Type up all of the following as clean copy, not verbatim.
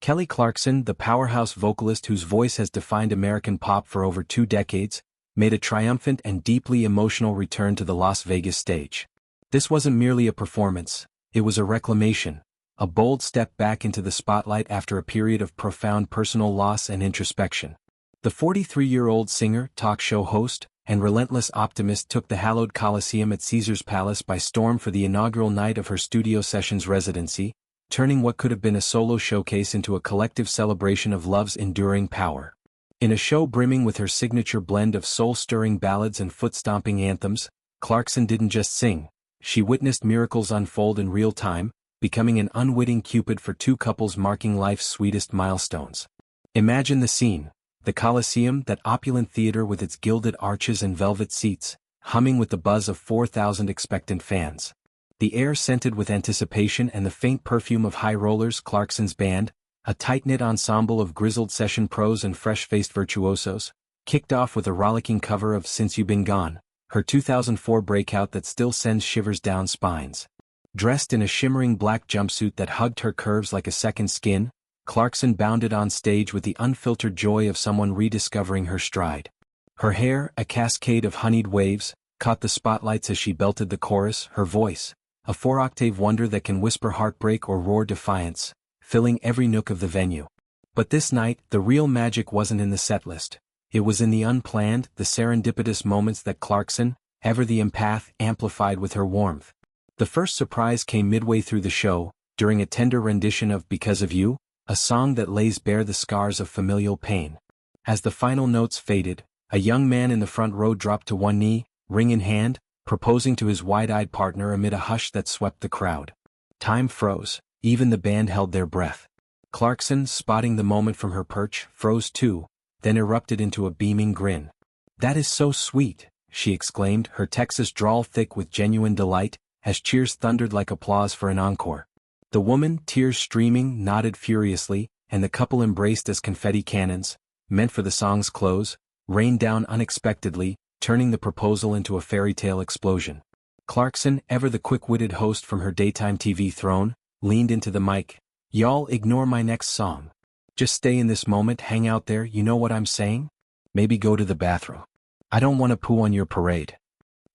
Kelly Clarkson, the powerhouse vocalist whose voice has defined American pop for over 2 decades, made a triumphant and deeply emotional return to the Las Vegas stage. This wasn't merely a performance, it was a reclamation, a bold step back into the spotlight after a period of profound personal loss and introspection. The 43-year-old singer, talk show host, and relentless optimist took the hallowed Coliseum at Caesar's Palace by storm for the inaugural night of her studio sessions residency, turning what could have been a solo showcase into a collective celebration of love's enduring power. In a show brimming with her signature blend of soul-stirring ballads and foot-stomping anthems, Clarkson didn't just sing, she witnessed miracles unfold in real time, becoming an unwitting cupid for 2 couples marking life's sweetest milestones. Imagine the scene, the Coliseum, that opulent theater with its gilded arches and velvet seats, humming with the buzz of 4,000 expectant fans. The air scented with anticipation and the faint perfume of high rollers. Clarkson's band, a tight-knit ensemble of grizzled session pros and fresh-faced virtuosos, kicked off with a rollicking cover of Since You've Been Gone, her 2004 breakout that still sends shivers down spines. Dressed in a shimmering black jumpsuit that hugged her curves like a second skin, Clarkson bounded on stage with the unfiltered joy of someone rediscovering her stride. Her hair, a cascade of honeyed waves, caught the spotlights as she belted the chorus, her voice, a 4-octave wonder that can whisper heartbreak or roar defiance, filling every nook of the venue. But this night, the real magic wasn't in the setlist. It was in the unplanned, the serendipitous moments that Clarkson, ever the empath, amplified with her warmth. The first surprise came midway through the show, during a tender rendition of Because of You, a song that lays bare the scars of familial pain. As the final notes faded, a young man in the front row dropped to one knee, ring in hand, proposing to his wide-eyed partner amid a hush that swept the crowd. Time froze, even the band held their breath. Clarkson, spotting the moment from her perch, froze too, then erupted into a beaming grin. "That is so sweet," she exclaimed, her Texas drawl thick with genuine delight, as cheers thundered like applause for an encore. The woman, tears streaming, nodded furiously, and the couple embraced as confetti cannons, meant for the song's close, rained down unexpectedly, turning the proposal into a fairy tale explosion. Clarkson, ever the quick-witted host from her daytime TV throne, leaned into the mic. "Y'all ignore my next song. Just stay in this moment, hang out there, you know what I'm saying? Maybe go to the bathroom. I don't want to poo on your parade."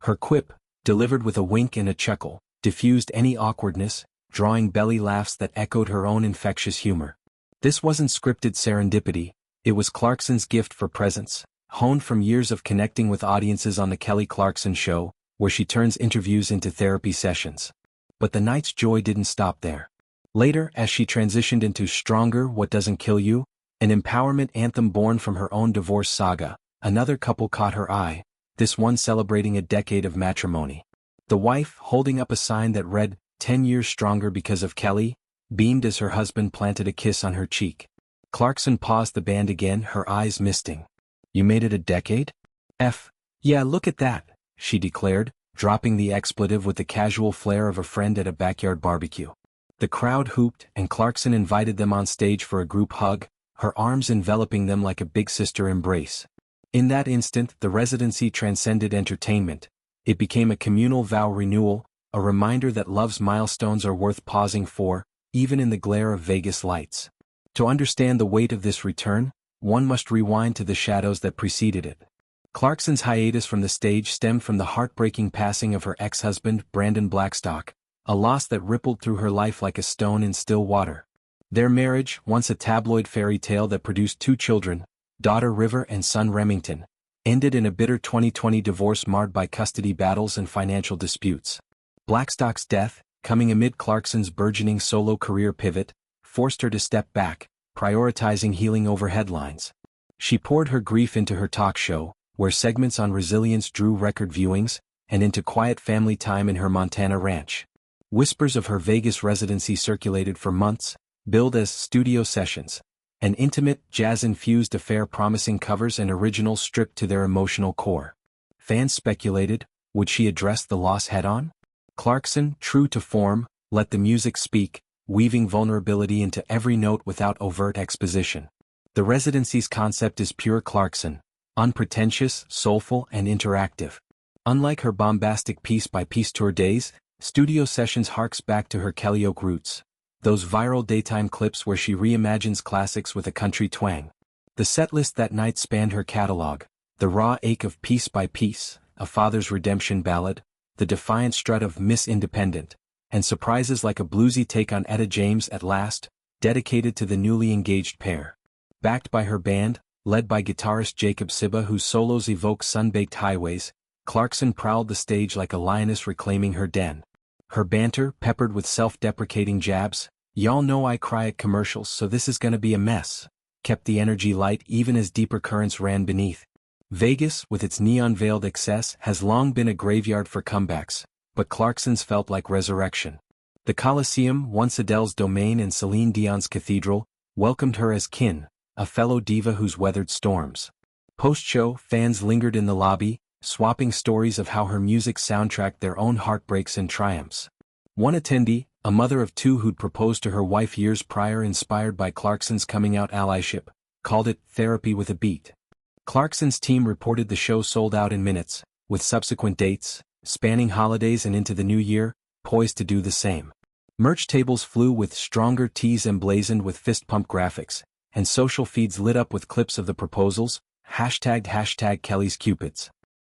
Her quip, delivered with a wink and a chuckle, diffused any awkwardness, drawing belly laughs that echoed her own infectious humor. This wasn't scripted serendipity, it was Clarkson's gift for presence, honed from years of connecting with audiences on The Kelly Clarkson Show, where she turns interviews into therapy sessions. But the night's joy didn't stop there. Later, as she transitioned into Stronger, What Doesn't Kill You, an empowerment anthem born from her own divorce saga, another couple caught her eye, this one celebrating a decade of matrimony. The wife, holding up a sign that read, 10 years stronger because of Kelly, beamed as her husband planted a kiss on her cheek. Clarkson paused the band again, her eyes misting. "You made it a decade? Yeah, look at that," she declared, dropping the expletive with the casual flair of a friend at a backyard barbecue. The crowd hooped, and Clarkson invited them on stage for a group hug, her arms enveloping them like a big sister embrace. In that instant, the residency transcended entertainment. It became a communal vow renewal, a reminder that love's milestones are worth pausing for, even in the glare of Vegas lights. To understand the weight of this return, one must rewind to the shadows that preceded it. Clarkson's hiatus from the stage stemmed from the heartbreaking passing of her ex-husband, Brandon Blackstock, a loss that rippled through her life like a stone in still water. Their marriage, once a tabloid fairy tale that produced 2 children, daughter River and son Remington, ended in a bitter 2020 divorce marred by custody battles and financial disputes. Blackstock's death, coming amid Clarkson's burgeoning solo career pivot, forced her to step back, prioritizing healing over headlines. She poured her grief into her talk show, where segments on resilience drew record viewings, and into quiet family time in her Montana ranch. Whispers of her Vegas residency circulated for months, billed as studio sessions, an intimate, jazz-infused affair promising covers and originals stripped to their emotional core. Fans speculated, would she address the loss head-on? Clarkson, true to form, let the music speak, weaving vulnerability into every note without overt exposition. The residency's concept is pure Clarkson, unpretentious, soulful, and interactive. Unlike her bombastic piece-by-piece tour days, studio sessions harks back to her Kellyoke roots, Those viral daytime clips where she reimagines classics with a country twang. The setlist that night spanned her catalog: the raw ache of Piece by Piece, a father's redemption ballad, the defiant strut of Miss Independent, and surprises like a bluesy take on Etta James at Last, dedicated to the newly engaged pair. Backed by her band, led by guitarist Jacob Sibba, whose solos evoke sun-baked highways, Clarkson prowled the stage like a lioness reclaiming her den. Her banter, peppered with self-deprecating jabs, "Y'all know I cry at commercials, so this is gonna be a mess," kept the energy light even as deeper currents ran beneath. Vegas, with its neon-veiled excess, has long been a graveyard for comebacks, but Clarkson's felt like resurrection. The Coliseum, once Adele's domain and Celine Dion's cathedral, welcomed her as kin, a fellow diva who's weathered storms. Post-show, fans lingered in the lobby, swapping stories of how her music soundtracked their own heartbreaks and triumphs. One attendee, a mother of two who'd proposed to her wife years prior inspired by Clarkson's coming-out allyship, called it "therapy with a beat." Clarkson's team reported the show sold out in minutes, with subsequent dates, spanning holidays and into the new year, poised to do the same. Merch tables flew with stronger tees emblazoned with fist-pump graphics, and social feeds lit up with clips of the proposals, #Kelly's Cupids.